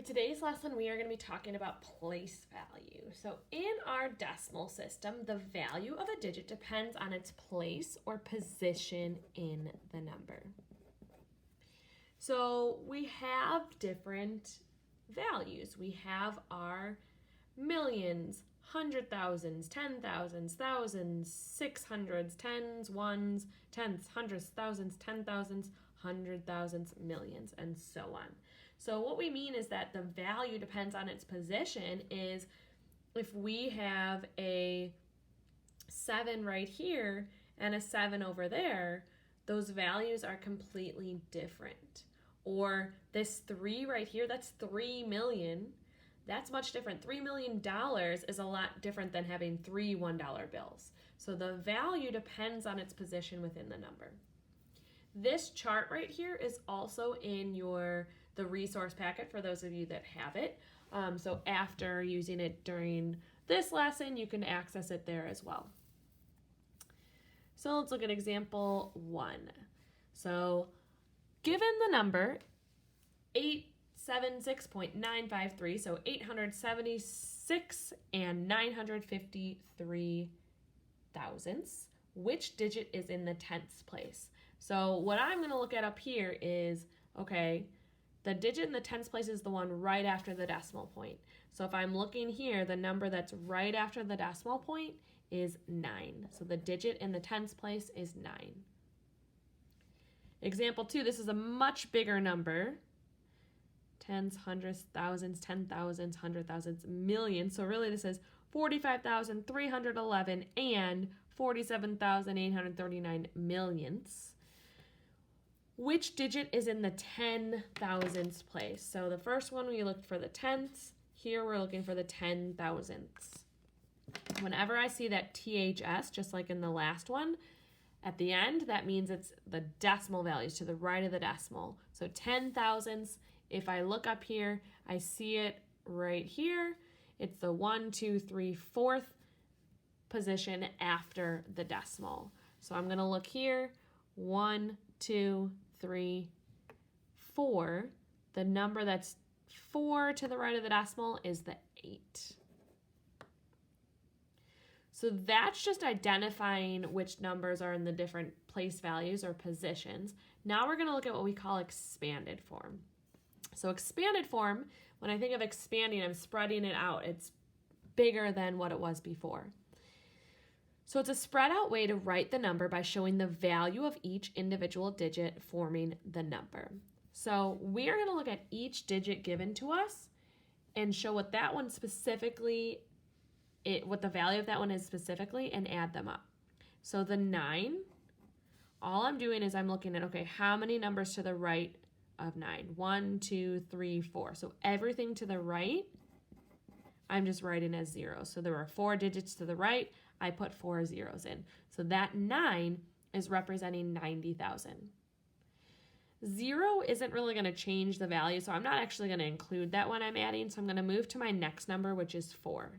today's lesson, we are going to be talking about place value. So in our decimal system, the value of a digit depends on its place or position in the number. So we have different values. We have our millions, hundred thousands, 10,000s, thousands, 600s, tens, ones, tenths, hundreds, thousands, 10,000s, 100,000s, millions, and so on. So what we mean is that the value depends on its position. Is if we have a 7 right here and a 7 over there, those values are completely different. Or this 3 right here, that's 3 million. That's much different. $3 million is a lot different than having 3 $1 bills. So the value depends on its position within the number. This chart right here is also in the resource packet for those of you that have it. So after using it during this lesson, you can access it there as well. So let's look at example 1. So given the number 876.953, so 876 and 953 thousandths, which digit is in the tenths place? So what I'm going to look at up here is, okay, the digit in the tenths place is the one right after the decimal point. So if I'm looking here, the number that's right after the decimal point is 9. So the digit in the tenths place is 9. Example 2, this is a much bigger number. Tens, hundreds, thousands, 10,000s, 100,000s, millions. So really this is 45,311 and 47,839 millionths. Which digit is in the 10,000ths place? So the first one we looked for the tenths. Here we're looking for the 10,000ths. Whenever I see that THS, just like in the last one, at the end, that means it's the decimal values to the right of the decimal. So 10,000ths, if I look up here, I see it right here. It's the 1, 2, 3, 4th position after the decimal. So I'm going to look here, 1, 2, 3, 4. The number that's 4 to the right of the decimal is the 8. So that's just identifying which numbers are in the different place values or positions. Now we're going to look at what we call expanded form. So expanded form, when I think of expanding, I'm spreading it out. It's bigger than what it was before. So it's a spread out way to write the number by showing the value of each individual digit forming the number. So we are going to look at each digit given to us and show what that one specifically, what the value of that one is specifically, and add them up. So the 9, all I'm doing is I'm looking at, okay, how many numbers to the right of 9? 1, 2, 3, 4. So everything to the right, I'm just writing as 0. So there are 4 digits to the right. I put 4 zeros in. So that 9 is representing 90,000. 0 isn't really going to change the value, so I'm not actually going to include that when I'm adding. So I'm going to move to my next number, which is 4.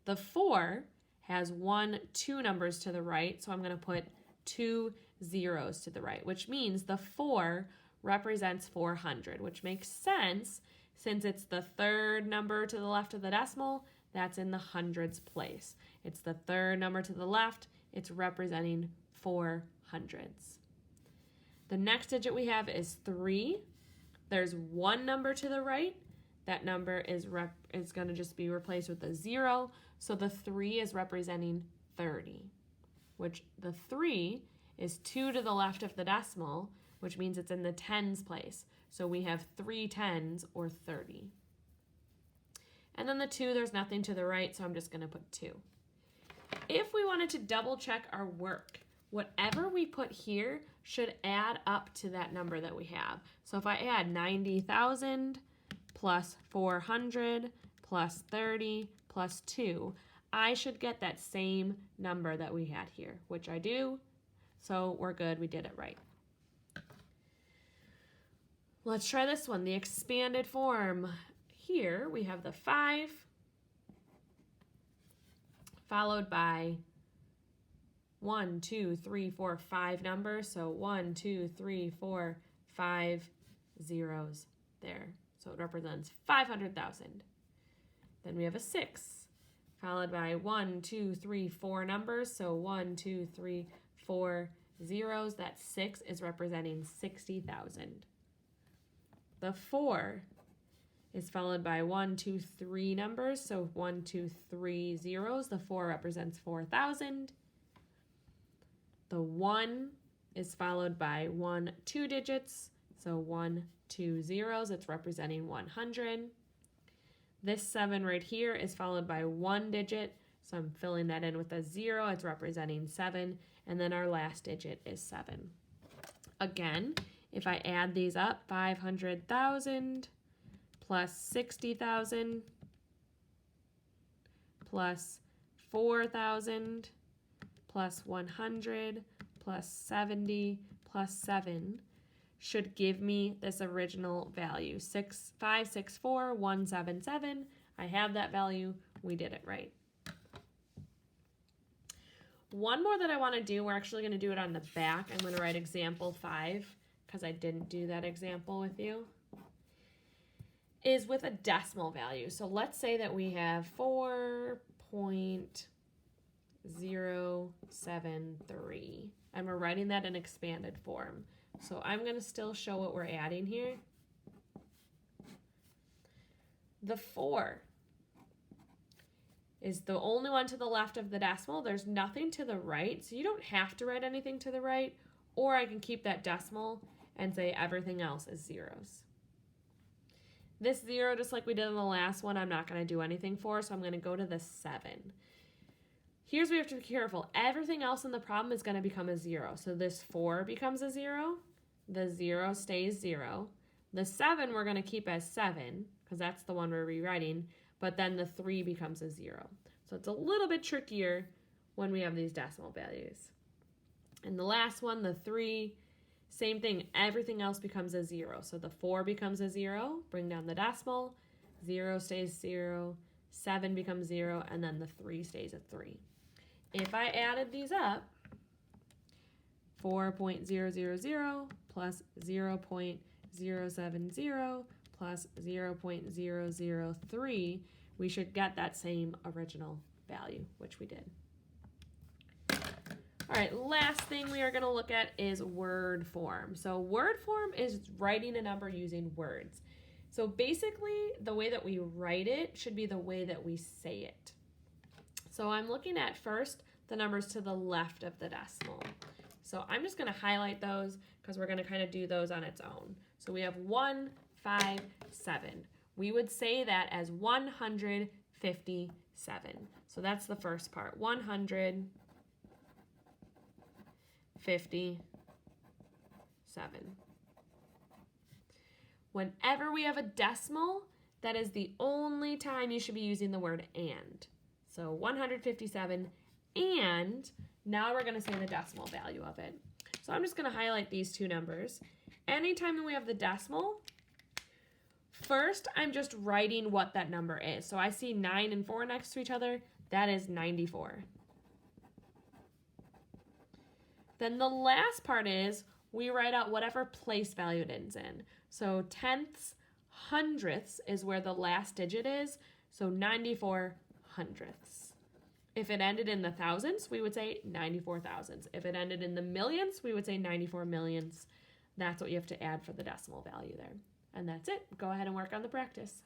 The 4 has 1, 2 numbers to the right, so I'm going to put 2 zeros to the right, which means the 4 represents 400, which makes sense since it's the third number to the left of the decimal. That's in the hundreds place. It's the third number to the left. It's representing 4 hundredths. The next digit we have is 3. There's 1 number to the right. That number is going to just be replaced with a 0. So the 3 is representing 30, which the 3 is 2 to the left of the decimal, which means it's in the tens place. So we have 3 tens, or 30. And then the 2, there's nothing to the right, so I'm just going to put 2. If we wanted to double check our work, whatever we put here should add up to that number that we have. So if I add 90,000 plus 400 plus 30 plus 2, I should get that same number that we had here, which I do. So we're good, we did it right. Let's try this one, the expanded form. Here we have the 5 followed by 1, 2, 3, 4, 5 numbers. So 1, 2, 3, 4, 5 zeros there. so it represents 500,000. Then we have a 6, followed by 1, 2, 3, 4 numbers. So 1, 2, 3, 4 zeros. That 6 is representing 60,000. The 4 is followed by 1, 2, 3 numbers. So 1, 2, 3 zeros. The 4 represents 4,000. The 1 is followed by 1, 2 digits. So 1, 2 zeros. It's representing 100. This 7 right here is followed by 1 digit. So I'm filling that in with a 0. It's representing 7. And then our last digit is 7. Again, if I add these up, 500,000 plus 60,000 plus 4,000 plus 100 plus 70 plus 7 should give me this original value, 564,177. I have that value. We did it right. One more that I want to do, we're actually going to do it on the back. I'm going to write example 5 because I didn't do that example with you, is with a decimal value. So let's say that we have 4.073 and we're writing that in expanded form. So I'm going to still show what we're adding here. The 4 is the only one to the left of the decimal. There's nothing to the right, so you don't have to write anything to the right, or I can keep that decimal and say everything else is zeros. This 0, just like we did in the last one, I'm not going to do anything for, so I'm going to go to the 7. Here's where we have to be careful. Everything else in the problem is going to become a 0. So this 4 becomes a 0. The 0 stays 0. The 7 we're going to keep as 7, because that's the one we're rewriting, but then the 3 becomes a 0. So it's a little bit trickier when we have these decimal values. And the last one, the 3, same thing. Everything else becomes a 0. So the 4 becomes a 0, bring down the decimal, 0 stays 0, 7 becomes 0, and then the 3 stays at 3. If I added these up, 4.000 plus 0.070 plus 0.003, we should get that same original value, which we did. All right, last thing we are going to look at is word form. So word form is writing a number using words. So basically, the way that we write it should be the way that we say it. So I'm looking at first the numbers to the left of the decimal. So I'm just going to highlight those because we're going to kind of do those on its own. So we have 157. We would say that as 157. So that's the first part. 157. Whenever we have a decimal, that is the only time you should be using the word and. So 157, and now we're going to say the decimal value of it. So I'm just going to highlight these two numbers. Anytime that we have the decimal, first I'm just writing what that number is. So I see 9 and 4 next to each other. That is 94. Then the last part is we write out whatever place value it ends in. So tenths, hundredths is where the last digit is. So 94 hundredths. If it ended in the thousands, we would say 94 thousandths. If it ended in the millions, we would say 94 millionths. That's what you have to add for the decimal value there. And that's it. Go ahead and work on the practice.